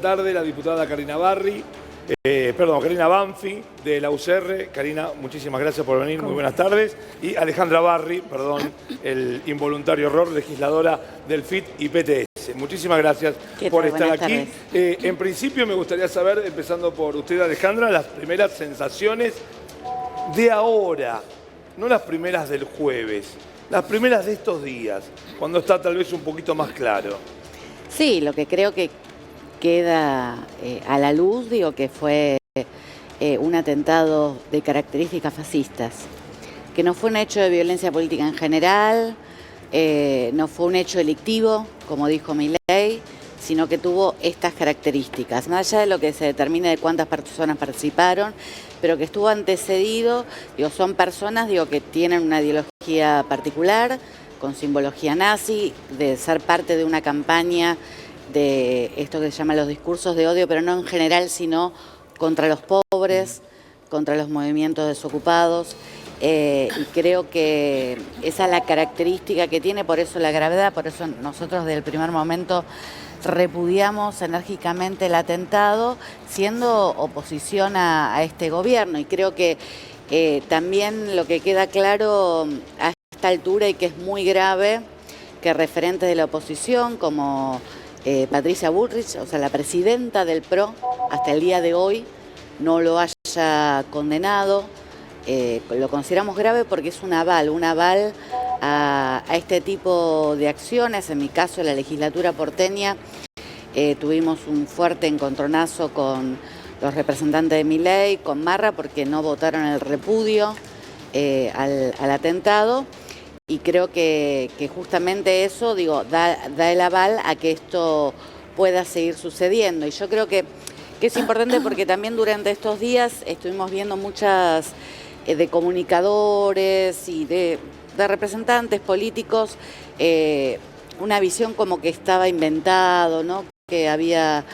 Tarde la diputada Karina Banfi de la UCR. Karina, muchísimas gracias por venir, muy buenas tardes. Y Alejandra Barri, el involuntario error, legisladora del FIT y PTS. Muchísimas gracias por estar aquí. En principio me gustaría saber, empezando por usted, Alejandra, las primeras sensaciones de ahora, no las primeras del jueves, las primeras de estos días, cuando está tal vez un poquito más claro. Sí, lo que creo que queda a la luz, digo que fue un atentado de características fascistas, que no fue un hecho de violencia política en general, no fue un hecho delictivo, como dijo Milei, sino que tuvo estas características, más allá de lo que se determine de cuántas personas participaron, pero que estuvo antecedido, digo, son personas, digo, que tienen una ideología particular, con simbología nazi, de ser parte de una campaña de esto que se llama los discursos de odio, pero no en general, sino contra los pobres, contra los movimientos desocupados. Y creo que esa es la característica que tiene, por eso la gravedad, por eso nosotros desde el primer momento repudiamos enérgicamente el atentado, siendo oposición a este gobierno. Y creo que también lo que queda claro a esta altura y que es muy grave, que referentes de la oposición como Patricia Bullrich, o sea, la presidenta del PRO, hasta el día de hoy no lo haya condenado. Lo consideramos grave porque es un aval a este tipo de acciones. En mi caso, en la legislatura porteña, tuvimos un fuerte encontronazo con los representantes de Milei, con Marra, porque no votaron el repudio al atentado. Y creo que justamente eso, digo, da el aval a que esto pueda seguir sucediendo. Y yo creo que es importante porque también durante estos días estuvimos viendo muchas de comunicadores y de representantes políticos, una visión como que estaba inventado, ¿no? Que había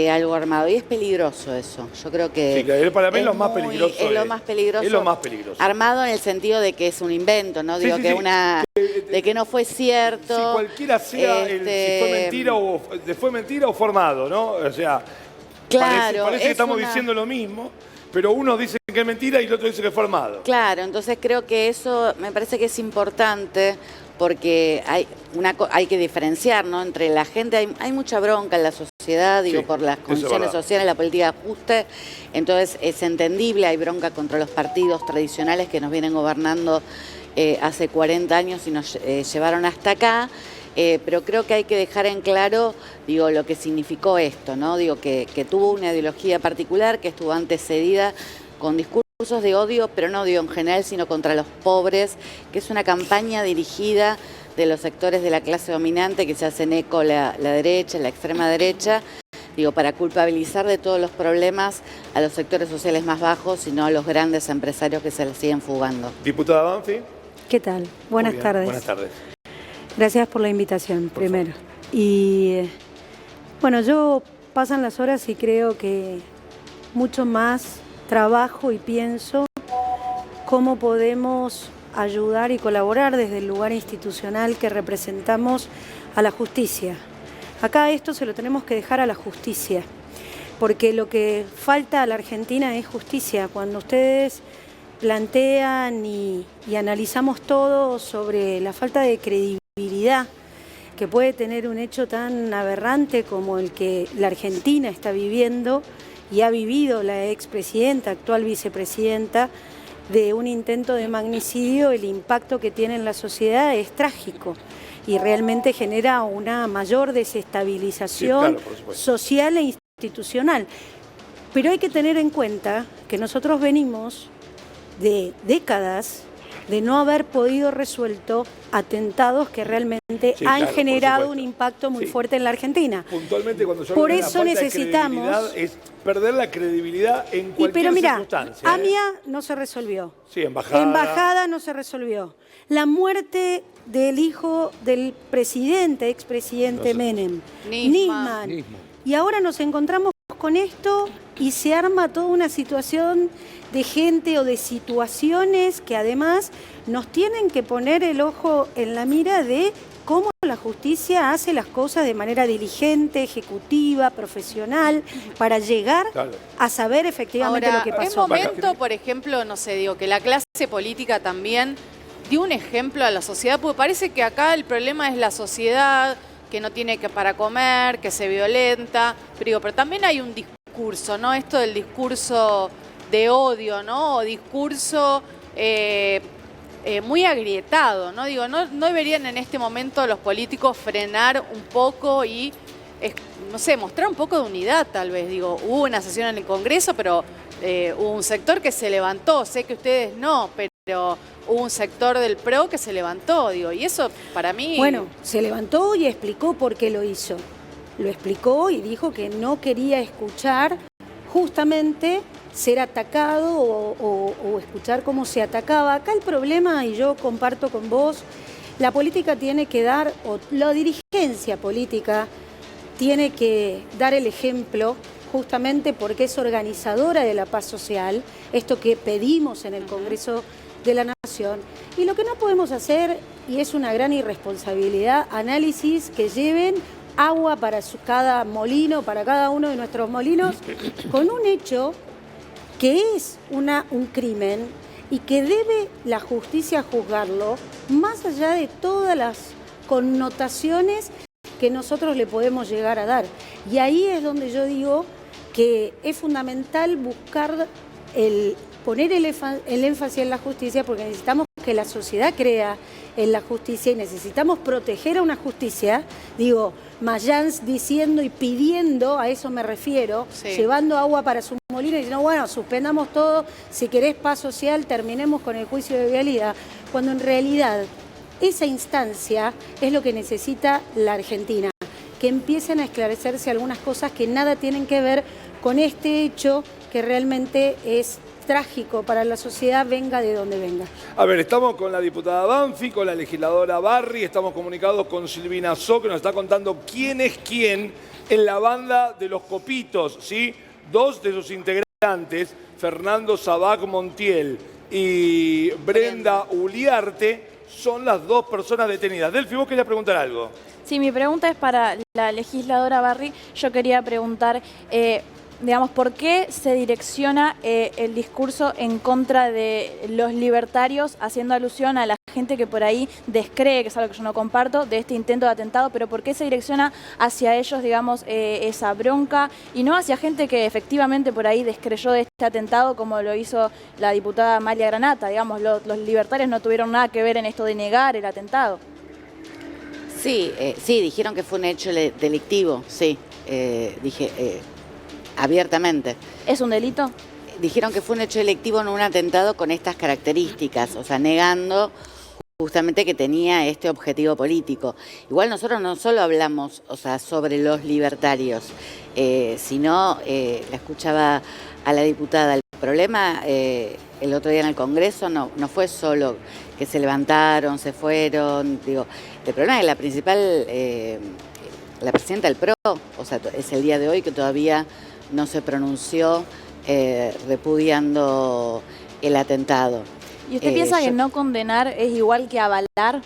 algo armado, y es peligroso eso. Yo creo que sí, para mí es lo más peligroso. Es lo más peligroso. Es lo más peligroso. Armado en el sentido de que es un invento, ¿no? Digo, de que no fue cierto. Si cualquiera sea si fue mentira o formado, ¿no? O sea, claro, parece que estamos diciendo lo mismo, pero uno dice que es mentira y el otro dice que es formado. Claro, entonces creo que eso me parece que es importante, porque hay que diferenciar, ¿no? Entre la gente, hay mucha bronca en la sociedad, digo, sí, por las condiciones sociales, la política de ajuste, entonces es entendible, hay bronca contra los partidos tradicionales que nos vienen gobernando hace 40 años y nos llevaron hasta acá, pero creo que hay que dejar en claro, digo, lo que significó esto, ¿no? Digo, que tuvo una ideología particular, que estuvo antecedida con discursos de odio, pero no digo en general, sino contra los pobres, que es una campaña dirigida de los sectores de la clase dominante que se hacen eco la derecha, la extrema derecha, digo, para culpabilizar de todos los problemas a los sectores sociales más bajos y no a los grandes empresarios que se les siguen fugando. Diputada Banfi. ¿Qué tal? Buenas tardes. Buenas tardes. Gracias por la invitación, primero. Y bueno, pasan las horas y creo que mucho más trabajo y pienso cómo podemos ayudar y colaborar desde el lugar institucional que representamos a la justicia. Acá esto se lo tenemos que dejar a la justicia, porque lo que falta a la Argentina es justicia. Cuando ustedes plantean y analizamos todo sobre la falta de credibilidad que puede tener un hecho tan aberrante como el que la Argentina está viviendo y ha vivido la expresidenta, actual vicepresidenta, de un intento de magnicidio, el impacto que tiene en la sociedad es trágico y realmente genera una mayor desestabilización social e institucional. Pero hay que tener en cuenta que nosotros venimos de décadas de no haber podido resuelto atentatos que realmente han generado un impacto muy fuerte en la Argentina. Puntualmente, cuando yo por eso necesitamos es perder la credibilidad en cualquier circunstancia. AMIA no se resolvió. Sí, embajada. Embajada no se resolvió. La muerte del hijo del presidente, expresidente Menem, Nisman. Y ahora nos encontramos con esto y se arma toda una situación de gente o de situaciones que además nos tienen que poner el ojo en la mira de cómo la la justicia hace las cosas de manera diligente, ejecutiva, profesional, para llegar a saber efectivamente Ahora, lo que pasó. Es momento, por ejemplo, no sé, digo, que la clase política también dio un ejemplo a la sociedad, porque parece que acá el problema es la sociedad, que no tiene que para comer, que se violenta, pero también hay un discurso, ¿no? Esto del discurso de odio, ¿no? O discurso muy agrietado, ¿no? Digo, no deberían en este momento los políticos frenar un poco y, no sé, mostrar un poco de unidad, tal vez. Digo, hubo una sesión en el Congreso, pero hubo un sector que se levantó. Sé que ustedes no, pero hubo un sector del PRO que se levantó, digo, y eso para mí... Bueno, se levantó y explicó por qué lo hizo. Lo explicó y dijo que no quería escuchar justamente ser atacado o escuchar cómo se atacaba. Acá el problema, y yo comparto con vos, la política tiene que dar, o la dirigencia política tiene que dar el ejemplo justamente porque es organizadora de la paz social, esto que pedimos en el Congreso de la Nación. Y lo que no podemos hacer, y es una gran irresponsabilidad, análisis que lleven agua para cada molino, para cada uno de nuestros molinos, con un hecho que es un crimen y que debe la justicia juzgarlo, más allá de todas las connotaciones que nosotros le podemos llegar a dar. Y ahí es donde yo digo que es fundamental buscar poner el énfasis en la justicia, porque necesitamos que la sociedad crea en la justicia y necesitamos proteger a una justicia, digo, Mayans diciendo y pidiendo, a eso me refiero, llevando agua para su molino y diciendo, bueno, suspendamos todo, si querés paz social, terminemos con el juicio de vialidad, cuando en realidad esa instancia es lo que necesita la Argentina, que empiecen a esclarecerse algunas cosas que nada tienen que ver con este hecho que realmente es trágico para la sociedad, venga de donde venga. A ver, estamos con la diputada Banfi, con la legisladora Barry, estamos comunicados con Silvina So, que nos está contando quién es quién en la banda de los Copitos, ¿sí? Dos de sus integrantes, Fernando Sabac Montiel y Brenda Uliarte, son las dos personas detenidas. Delfi, ¿vos querías preguntar algo? Sí, mi pregunta es para la legisladora Barry. Yo quería preguntar, digamos, ¿por qué se direcciona el discurso en contra de los libertarios, haciendo alusión a la gente que por ahí descree, que es algo que yo no comparto, de este intento de atentado, pero por qué se direcciona hacia ellos, digamos, esa bronca y no hacia gente que efectivamente por ahí descreyó de este atentado, como lo hizo la diputada Amalia Granata? Digamos, los libertarios no tuvieron nada que ver en esto de negar el atentado. Sí, sí, dijeron que fue un hecho delictivo, sí, abiertamente. ¿Es un delito? Dijeron que fue un hecho delictivo en un atentado con estas características, o sea, negando justamente que tenía este objetivo político. Igual nosotros no solo hablamos, o sea, sobre los libertarios, sino, la escuchaba a la diputada, el problema el otro día en el Congreso no fue solo que se levantaron, se fueron, digo, el problema es que la principal, la presidenta del PRO, o sea, es el día de hoy que todavía no se pronunció repudiando el atentado. ¿Y usted piensa que no condenar es igual que avalar?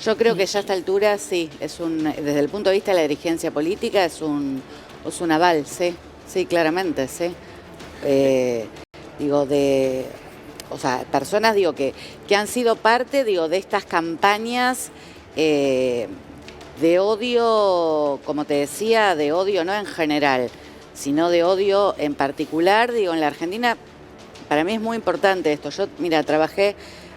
Yo creo que ya a esta altura sí, desde el punto de vista de la dirigencia política es un aval, sí, claramente, sí. Digo, o sea, personas digo que han sido parte, digo, de estas campañas de odio, como te decía, de odio no en general, sino de odio en particular, digo, en la Argentina. Para mí es muy importante esto. Yo, mira, trabajé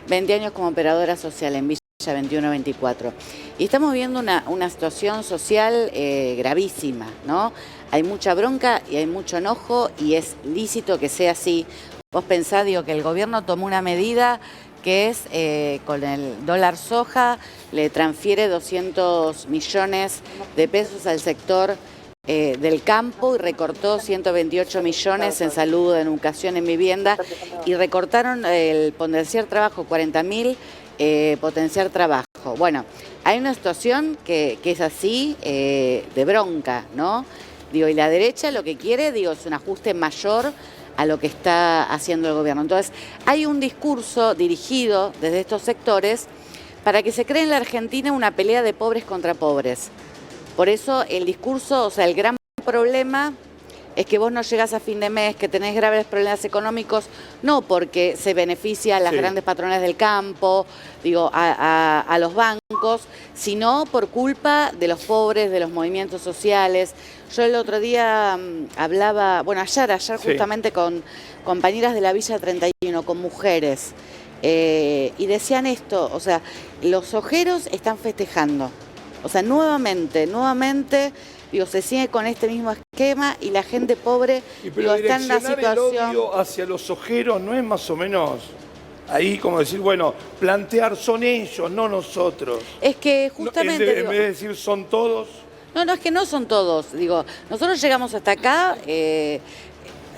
20 años como operadora social en Villa 21-24 y estamos viendo una situación social gravísima, ¿no? Hay mucha bronca y hay mucho enojo y es lícito que sea así. Vos pensás, digo, que el gobierno tomó una medida que es con el dólar soja, le transfiere 200 millones de pesos al sector del campo y recortó 128 millones en salud, en educación, en vivienda y recortaron el potenciar trabajo, 40.000 potenciar trabajo. Bueno, hay una situación que es así, de bronca, ¿no? Digo, y la derecha lo que quiere, digo, es un ajuste mayor a lo que está haciendo el gobierno. Entonces, hay un discurso dirigido desde estos sectores para que se cree en la Argentina una pelea de pobres contra pobres. Por eso el discurso, o sea, el gran problema es que vos no llegás a fin de mes, que tenés graves problemas económicos, no porque se beneficia a las grandes patronales del campo, digo, a los bancos, sino por culpa de los pobres, de los movimientos sociales. Yo el otro día hablaba, bueno, ayer justamente con compañeras de la Villa 31, con mujeres, y decían esto, o sea, los ojeros están festejando. O sea, nuevamente, digo, se sigue con este mismo esquema y la gente pobre pero está en una situación... el odio hacia los ojeros no es más o menos ahí como decir, bueno, plantear son ellos, no nosotros. Es que justamente... En vez de decir son todos... No, es que no son todos. Digo, nosotros llegamos hasta acá, en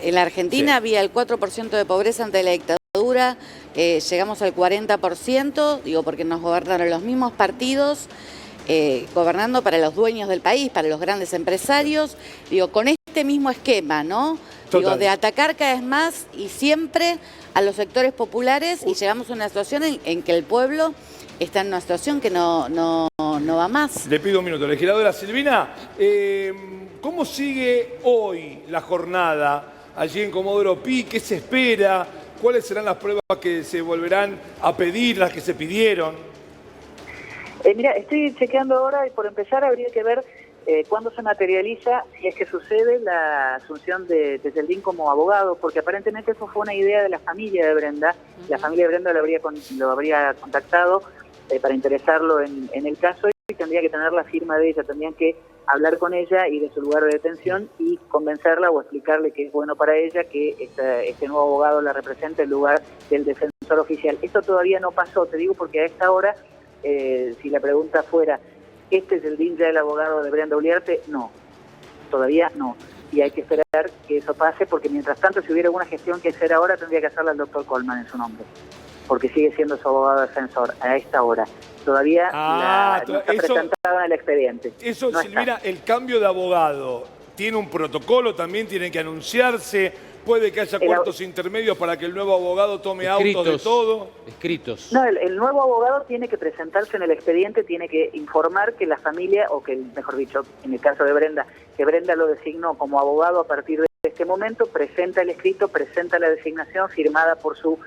la Argentina había el 4% de pobreza ante la dictadura, llegamos al 40%, digo, porque nos gobernaron los mismos partidos, gobernando para los dueños del país, para los grandes empresarios, digo, con este mismo esquema, ¿no? Digo, de atacar cada vez más y siempre a los sectores populares y llegamos a una situación en que el pueblo está en una situación que no va más. Le pido un minuto. Legisladora Silvina, ¿cómo sigue hoy la jornada allí en Comodoro Pi? ¿Qué se espera? ¿Cuáles serán las pruebas que se volverán a pedir, las que se pidieron? Mira, estoy chequeando ahora y por empezar habría que ver cuándo se materializa, si es que sucede, la asunción de Yeseldín como abogado, porque aparentemente eso fue una idea de la familia de Brenda. La familia de Brenda lo habría contactado para interesarlo en el caso y tendría que tener la firma de ella, tendrían que hablar con ella y de su lugar de detención y convencerla o explicarle que es bueno para ella que este nuevo abogado la represente en lugar del defensor oficial. Esto todavía no pasó, te digo, porque a esta hora... si la pregunta fuera, ¿este es el DIN ya el abogado de Brenda Uliarte? No, todavía no. Y hay que esperar que eso pase, porque mientras tanto, si hubiera alguna gestión que hacer ahora, tendría que hacerla el doctor Colman en su nombre, porque sigue siendo su abogado defensor a esta hora. Todavía no está presentado en el expediente. Eso, no Silvina, el cambio de abogado, ¿tiene un protocolo? ¿También tiene que anunciarse? ¿Puede que haya cuartos intermedios para que el nuevo abogado tome autos de todo? Escritos. No, el nuevo abogado tiene que presentarse en el expediente, tiene que informar que la familia, o que, mejor dicho, en el caso de Brenda, que Brenda lo designó como abogado a partir de este momento, presenta el escrito, presenta la designación firmada por su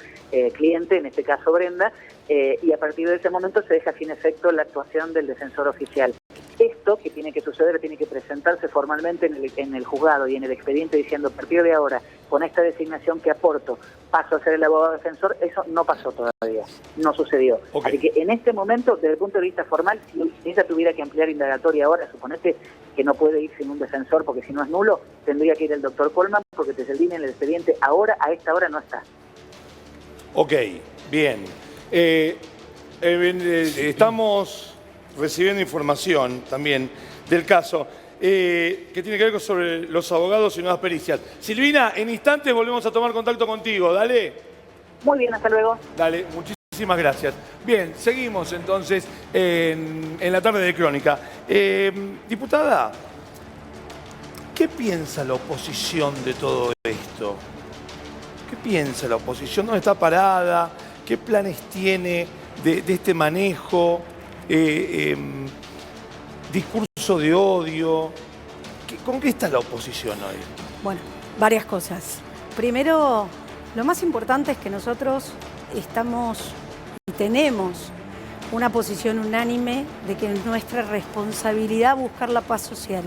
cliente, en este caso Brenda, y a partir de ese momento se deja sin efecto la actuación del defensor oficial. Esto que tiene que suceder, tiene que presentarse formalmente en el juzgado y en el expediente diciendo, a partir de ahora, con esta designación que aporto, paso a ser el abogado defensor. Eso no pasó todavía, no sucedió. Así que en este momento, desde el punto de vista formal, si ella tuviera que ampliar indagatoria ahora, suponete que no puede ir sin un defensor porque si no es nulo, tendría que ir el doctor Colman porque Yeseldín en el expediente ahora, a esta hora, no está. Ok, bien. Estamos recibiendo información también del caso que tiene que ver sobre los abogados y nuevas pericias. Silvina, en instantes volvemos a tomar contacto contigo, dale. Muy bien, hasta luego. Dale, muchísimas gracias. Bien, seguimos entonces en la tarde de Crónica. Diputada, ¿qué piensa la oposición de todo esto? ¿Qué piensa la oposición? ¿Dónde está parada? ¿Qué planes tiene de este manejo? Discurso de odio. ¿Con qué está la oposición hoy? Bueno, varias cosas. Primero, lo más importante es que nosotros estamos y tenemos una posición unánime de que es nuestra responsabilidad buscar la paz social.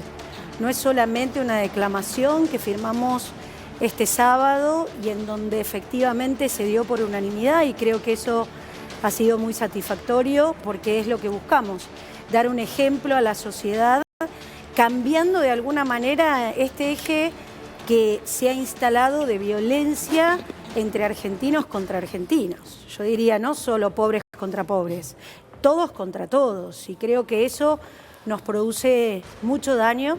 No es solamente una declamación que firmamos este sábado y en donde efectivamente se dio por unanimidad, y creo que eso ha sido muy satisfactorio porque es lo que buscamos, dar un ejemplo a la sociedad, cambiando de alguna manera este eje que se ha instalado de violencia entre argentinos contra argentinos. Yo diría no solo pobres contra pobres, todos contra todos, y creo que eso nos produce mucho daño.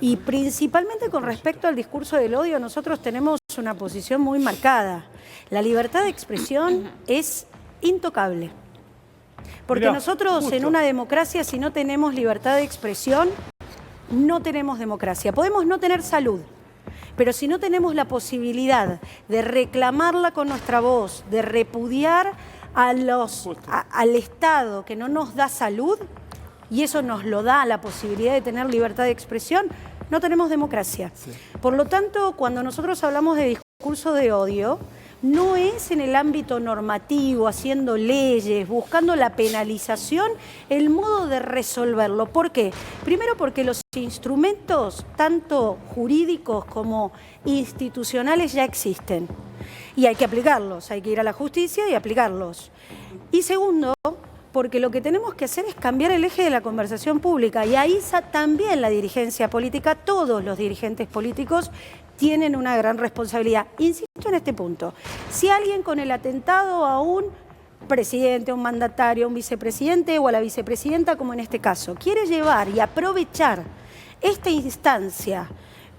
Y principalmente con respecto al discurso del odio, nosotros tenemos una posición muy marcada. La libertad de expresión es intocable. Porque nosotros en una democracia, si no tenemos libertad de expresión, no tenemos democracia. Podemos no tener salud, pero si no tenemos la posibilidad de reclamarla con nuestra voz, de repudiar al Estado que no nos da salud, y eso nos lo da la posibilidad de tener libertad de expresión, no tenemos democracia. Sí. Por lo tanto, cuando nosotros hablamos de discurso de odio, no es en el ámbito normativo, haciendo leyes, buscando la penalización, el modo de resolverlo. ¿Por qué? Primero porque los instrumentos, tanto jurídicos como institucionales, ya existen. Y hay que aplicarlos, hay que ir a la justicia y aplicarlos. Y segundo, porque lo que tenemos que hacer es cambiar el eje de la conversación pública. Y ahí también la dirigencia política, todos los dirigentes políticos, tienen una gran responsabilidad. Insisto en este punto. Si alguien con el atentado a un presidente, a un mandatario, a un vicepresidente o a la vicepresidenta, como en este caso, quiere llevar y aprovechar esta instancia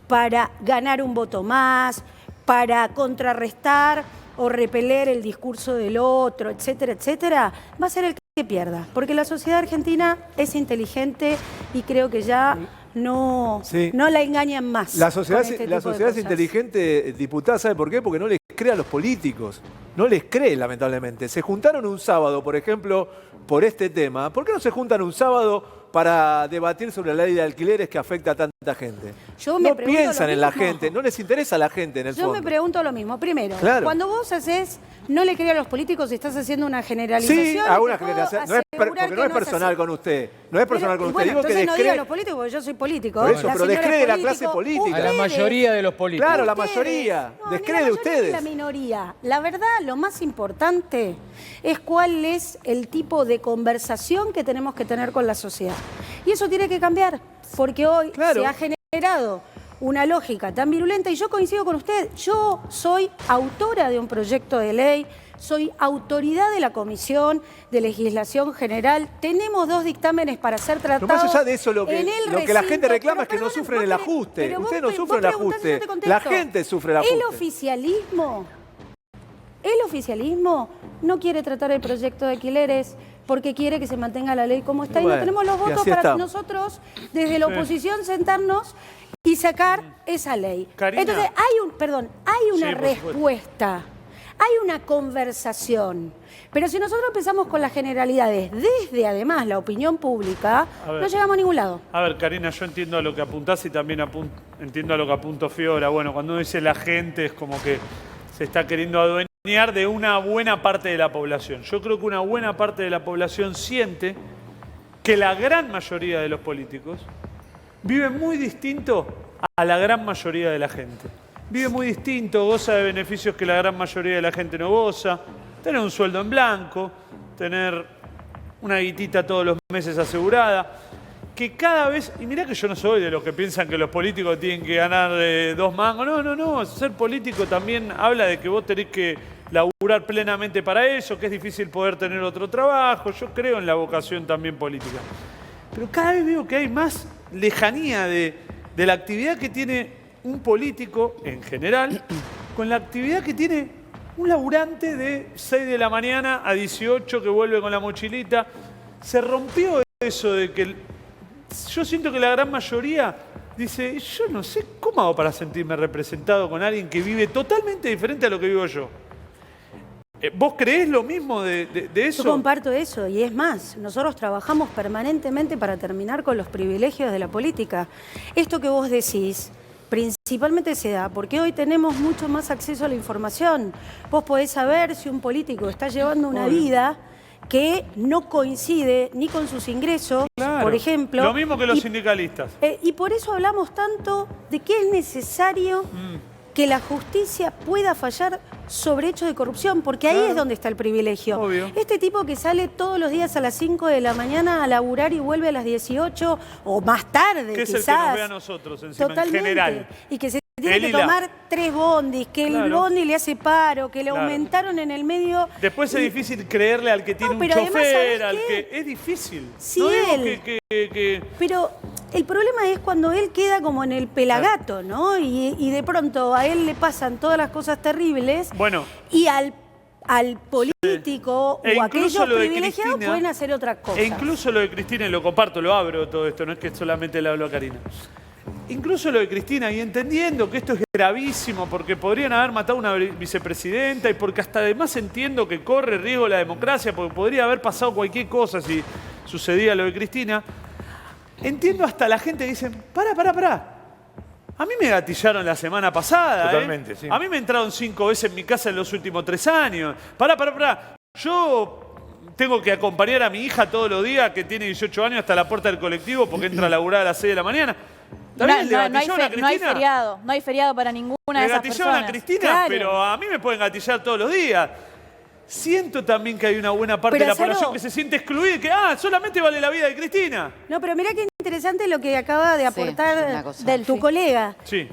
para ganar un voto más, para contrarrestar o repeler el discurso del otro, etcétera, etcétera, va a ser el que pierda. Porque la sociedad argentina es inteligente y creo que ya no la engañan más. La sociedad es inteligente, diputada, ¿sabe por qué? Porque no les cree a los políticos. No les cree, lamentablemente. Se juntaron un sábado, por ejemplo, por este tema. ¿Por qué no se juntan un sábado para debatir sobre la ley de alquileres que afecta a tanta gente? No piensan en la gente, no les interesa a la gente en el fondo. Yo me pregunto lo mismo. Primero, cuando vos haces, no le creas a los políticos, estás haciendo una generalización. Sí, hago una generalización. Porque no es personal con usted. No es personal con usted. Bueno, digo que entonces no diga a los políticos, porque yo soy político. Por eso, pero descree de la clase política. A la mayoría de los políticos. Claro, la mayoría. Descree de ustedes. La minoría. La verdad, lo más importante es cuál es el tipo de conversación que tenemos que tener con la sociedad. Y eso tiene que cambiar, porque hoy se ha generado una lógica tan virulenta, y yo coincido con usted. Yo soy autora de un proyecto de ley, soy autoridad de la Comisión de Legislación General. Tenemos 2 dictámenes para ser tratados. Pero más allá de eso, lo que la gente reclama es que no sufren el ajuste. Ustedes no sufren el ajuste. La gente sufre el ajuste. El oficialismo no quiere tratar el proyecto de alquileres porque quiere que se mantenga la ley como está. Y no tenemos los votos para nosotros, desde la oposición, sentarnos y sacar esa ley. Karina. Entonces, hay una respuesta. Hay una conversación, pero si nosotros empezamos con las generalidades, desde además la opinión pública, no llegamos a ningún lado. A ver, Karina, yo entiendo a lo que apuntás y también entiendo a lo que apuntó Fiora. Bueno, cuando uno dice la gente es como que se está queriendo adueñar de una buena parte de la población. Yo creo que una buena parte de la población siente que la gran mayoría de los políticos vive muy distinto a la gran mayoría de la gente. Vive muy distinto, goza de beneficios que la gran mayoría de la gente no goza, tener un sueldo en blanco, tener una guitita todos los meses asegurada, que cada vez, y mirá que yo no soy de los que piensan que los políticos tienen que ganar 2 mangos, no, ser político también habla de que vos tenés que laburar plenamente para eso, que es difícil poder tener otro trabajo, yo creo en la vocación también política. Pero cada vez veo que hay más lejanía de la actividad que tiene un político en general con la actividad que tiene un laburante de 6 de la mañana a 18 que vuelve con la mochilita. Se rompió eso de que yo siento que la gran mayoría dice, yo no sé cómo hago para sentirme representado con alguien que vive totalmente diferente a lo que vivo yo. ¿Vos creés lo mismo de eso? Yo comparto eso, y es más, nosotros trabajamos permanentemente para terminar con los privilegios de la política. Esto que vos decís principalmente se da porque hoy tenemos mucho más acceso a la información. Vos podés saber si un político está llevando una vida que no coincide ni con sus ingresos, por ejemplo. Lo mismo que los sindicalistas. Y por eso hablamos tanto de que es necesario que la justicia pueda fallar sobre hechos de corrupción, porque ahí es donde está el privilegio. Obvio. Este tipo que sale todos los días a las 5 de la mañana a laburar y vuelve a las 18 o más tarde, que quizás. Es el que nos ve a nosotros encima, en general. Y que se tiene que tomar 3 bondis, que el bondi le hace paro, que le aumentaron en el medio. Después es difícil creerle al que tiene un chofer, al que... Es difícil. Sí, no Pero el problema es cuando él queda como en el pelagato, ¿no? Y de pronto a él le pasan todas las cosas terribles. Bueno. Y al político o aquellos privilegiados pueden hacer otra cosa. E incluso lo de Cristina, y lo comparto, lo abro todo esto, no es que solamente le hablo a Karina. incluso lo de Cristina, y entendiendo que esto es gravísimo porque podrían haber matado a una vicepresidenta y porque hasta además entiendo que corre riesgo la democracia porque podría haber pasado cualquier cosa si sucedía lo de Cristina, entiendo hasta la gente que dice, pará. A mí me gatillaron la semana pasada. Totalmente, sí. A mí me entraron 5 veces en mi casa en los últimos 3 años. Pará. Yo tengo que acompañar a mi hija todos los días, que tiene 18 años, hasta la puerta del colectivo porque entra a laburar a las 6 de la mañana. No hay feriado para ninguna de esas personas. Le gatillaron a Cristina, Claro. pero a mí me pueden gatillar todos los días. Siento también que hay una buena parte Pero de la Saro, población que se siente excluida y que, solamente vale la vida de Cristina. No, pero mira qué interesante lo que acaba de Sí, aportar una cosa. tu colega. Sí.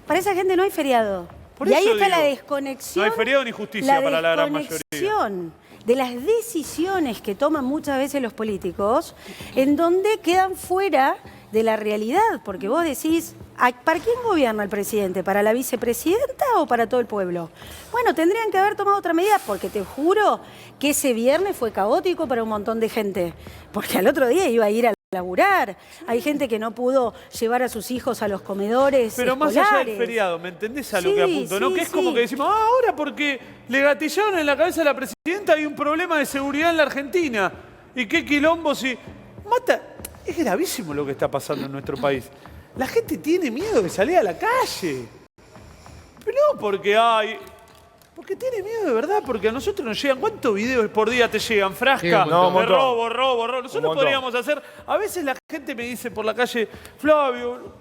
Para esa gente no hay feriado. Por Y ahí eso está digo, la desconexión. no hay feriado ni justicia para la gran mayoría. desconexión de las decisiones que toman muchas veces los políticos, en donde quedan fuera de la realidad. Porque vos decís, ¿para quién gobierna el presidente? ¿Para la vicepresidenta o para todo el pueblo? Bueno, tendrían que haber tomado otra medida, porque te juro que ese viernes fue caótico para un montón de gente. Porque al otro día iba a ir a laburar. Hay gente que no pudo llevar a sus hijos a los comedores Pero más escolares. allá del feriado, ¿me entendés a lo Sí, que apunto? ¿No? sí, Que es como sí. que decimos, ahora porque le gatillaron en la cabeza a la presidenta hay un problema de seguridad en la Argentina. ¿Y qué quilombo si mata? Es gravísimo lo que está pasando en nuestro país. La gente tiene miedo de salir a la calle. Pero no porque tiene miedo de verdad, porque a nosotros nos llegan, ¿cuántos videos por día te llegan, Frasca? Sí, un montón. De robo. Nosotros Un montón. podríamos hacer, a veces la gente me dice por la calle, Flavio,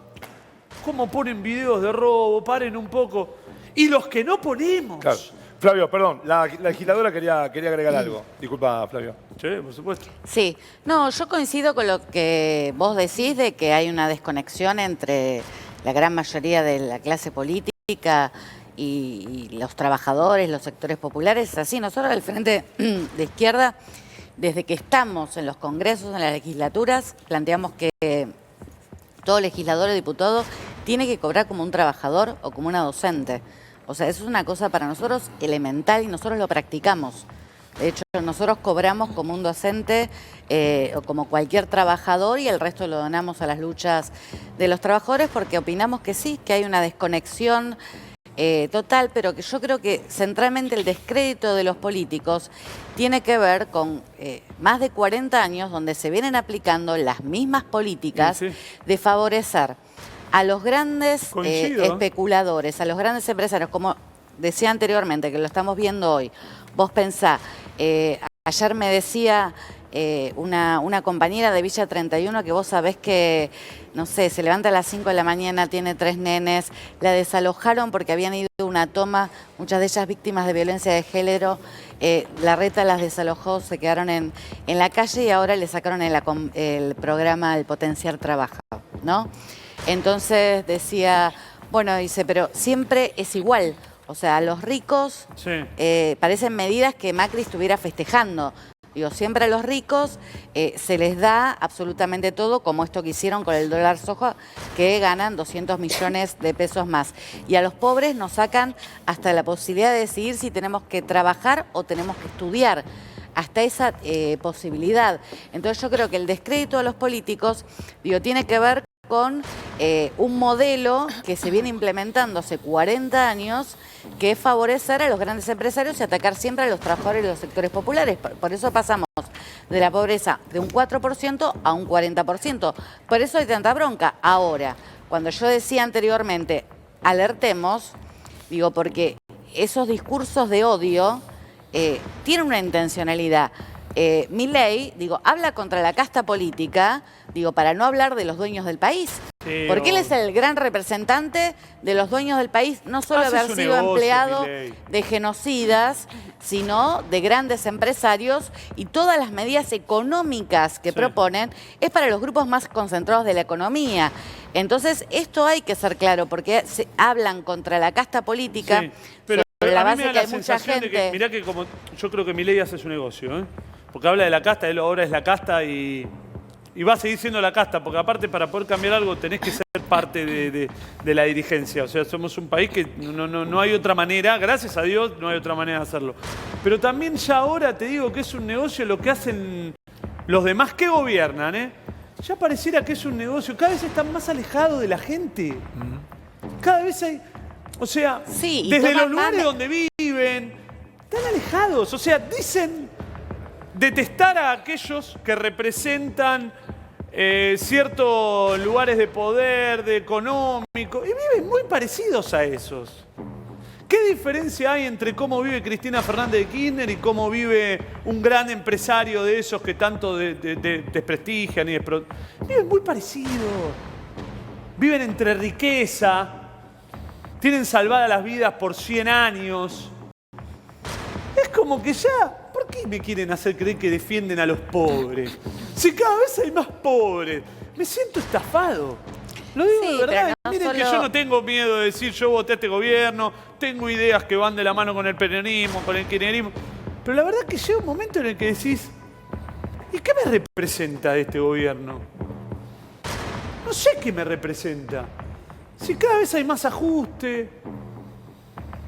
¿cómo ponen videos de robo? Paren un poco. Y los que no ponemos. Claro. Flavio, perdón, la legisladora quería agregar algo. Disculpa, Flavio. Sí, por supuesto. Sí, no, yo coincido con lo que vos decís de que hay una desconexión entre la gran mayoría de la clase política y los trabajadores, los sectores populares. Es así, nosotros del Frente de Izquierda, desde que estamos en los congresos, en las legislaturas, planteamos que todo legislador o diputado tiene que cobrar como un trabajador o como una docente. O sea, eso es una cosa para nosotros elemental y nosotros lo practicamos. De hecho, nosotros cobramos como un docente o como cualquier trabajador y el resto lo donamos a las luchas de los trabajadores porque opinamos que sí, que hay una desconexión total, pero que yo creo que centralmente el descrédito de los políticos tiene que ver con más de 40 años donde se vienen aplicando las mismas políticas Sí. de favorecer a los grandes Coincido. especuladores, a los grandes empresarios, como decía anteriormente, que lo estamos viendo hoy. Vos pensá, ayer me decía una compañera de Villa 31 que vos sabés que, no sé, se levanta a las 5 de la mañana, tiene 3 nenes, la desalojaron porque habían ido a una toma, muchas de ellas víctimas de violencia de género, la reta las desalojó, se quedaron en la calle y ahora le sacaron el programa El Potenciar Trabaja, ¿no? Entonces decía, bueno, dice, pero siempre es igual. O sea, a los ricos Sí. parecen medidas que Macri estuviera festejando. Digo, siempre a los ricos se les da absolutamente todo, como esto que hicieron con el dólar soja, que ganan 200 millones de pesos más. Y a los pobres nos sacan hasta la posibilidad de decidir si tenemos que trabajar o tenemos que estudiar. Hasta esa posibilidad. Entonces yo creo que el descrédito a los políticos, digo, tiene que ver con un modelo que se viene implementando hace 40 años, que es favorecer a los grandes empresarios y atacar siempre a los trabajadores y los sectores populares. Por eso pasamos de la pobreza de un 4% a un 40%. Por eso hay tanta bronca. Ahora, cuando yo decía anteriormente, alertemos, digo, porque esos discursos de odio tienen una intencionalidad. Milei, digo, habla contra la casta política, digo, para no hablar de los dueños del país. Sí, Porque él obvio. es el gran representante de los dueños del país, no solo Hace haber su sido negocio, empleado Milei. de genocidas, sino de grandes empresarios, y todas las medidas económicas que Sí. proponen es para los grupos más concentrados de la economía. Entonces, esto hay que ser claro, porque se hablan contra la casta política, Sí, pero sobre la a mí base me da que la hay mucha sensación de que, gente... mirá que como yo creo que Milei hace su negocio, ¿eh? Porque habla de la casta, él ahora es la casta y va a seguir siendo la casta, porque aparte para poder cambiar algo tenés que ser parte de la dirigencia. O sea, somos un país que no hay otra manera, gracias a Dios no hay otra manera de hacerlo. Pero también ya ahora te digo que es un negocio lo que hacen los demás que gobiernan, ¿eh? ya pareciera que es un negocio. Cada vez están más alejados de la gente. Cada vez hay... O sea, Sí, y desde los toman lugares más donde viven, están alejados. O sea, dicen detestar a aquellos que representan ciertos lugares de poder, de económico, y viven muy parecidos a esos. ¿Qué diferencia hay entre cómo vive Cristina Fernández de Kirchner y cómo vive un gran empresario de esos que tanto desprestigian y viven muy parecidos. Viven entre riqueza, tienen salvadas las vidas por 100 años. Es como que ya, ¿por qué me quieren hacer creer que defienden a los pobres? Si cada vez hay más pobres, me siento estafado. Lo digo Sí, de verdad. pero no Miren que solo- yo no tengo miedo de decir yo voté a este gobierno, tengo ideas que van de la mano con el peronismo, con el kirchnerismo. Pero la verdad que llega un momento en el que decís, ¿y qué me representa este gobierno? No sé qué me representa. Si cada vez hay más ajuste,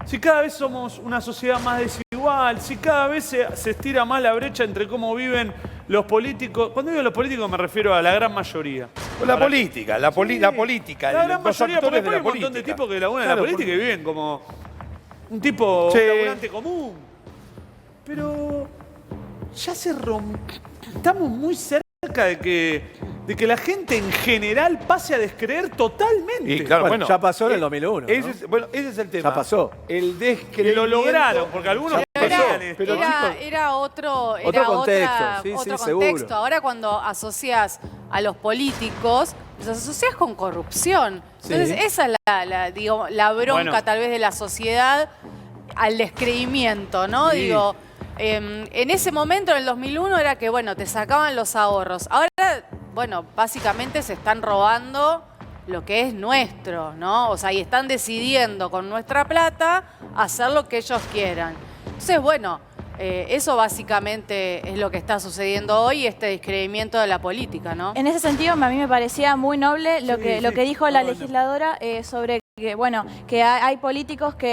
si cada vez somos una sociedad más desigual, si cada vez se estira más la brecha entre cómo viven los políticos. Cuando digo los políticos me refiero a la gran mayoría. La política, la política, La gran los mayoría, porque actores de hay la un montón de política. tipos que laburan en Claro, la política y viven como un tipo, Sí. un laburante común. Pero ya se rompe. Estamos muy cerca de que la gente en general pase a descreer totalmente. Y claro, bueno, ya pasó en el 2001. ¿no? Ese es el tema. Ya pasó. El Y descreimiento. lo lograron, porque algunos querían esto. Pero, chicos, Era otro contexto, sí, otro sí, contexto. seguro. Ahora cuando asocias a los políticos, los asocias con corrupción. Entonces Sí. esa es la bronca Bueno. tal vez de la sociedad al descreimiento, ¿no? Sí. Digo, en ese momento, en el 2001, era que, bueno, te sacaban los ahorros. Ahora, bueno, básicamente se están robando lo que es nuestro, ¿no? O sea, y están decidiendo con nuestra plata hacer lo que ellos quieran. Entonces, bueno, eso básicamente es lo que está sucediendo hoy, este descreimiento de la política, ¿no? En ese sentido, a mí me parecía muy noble lo que dijo la bueno. legisladora sobre que, bueno, que hay políticos que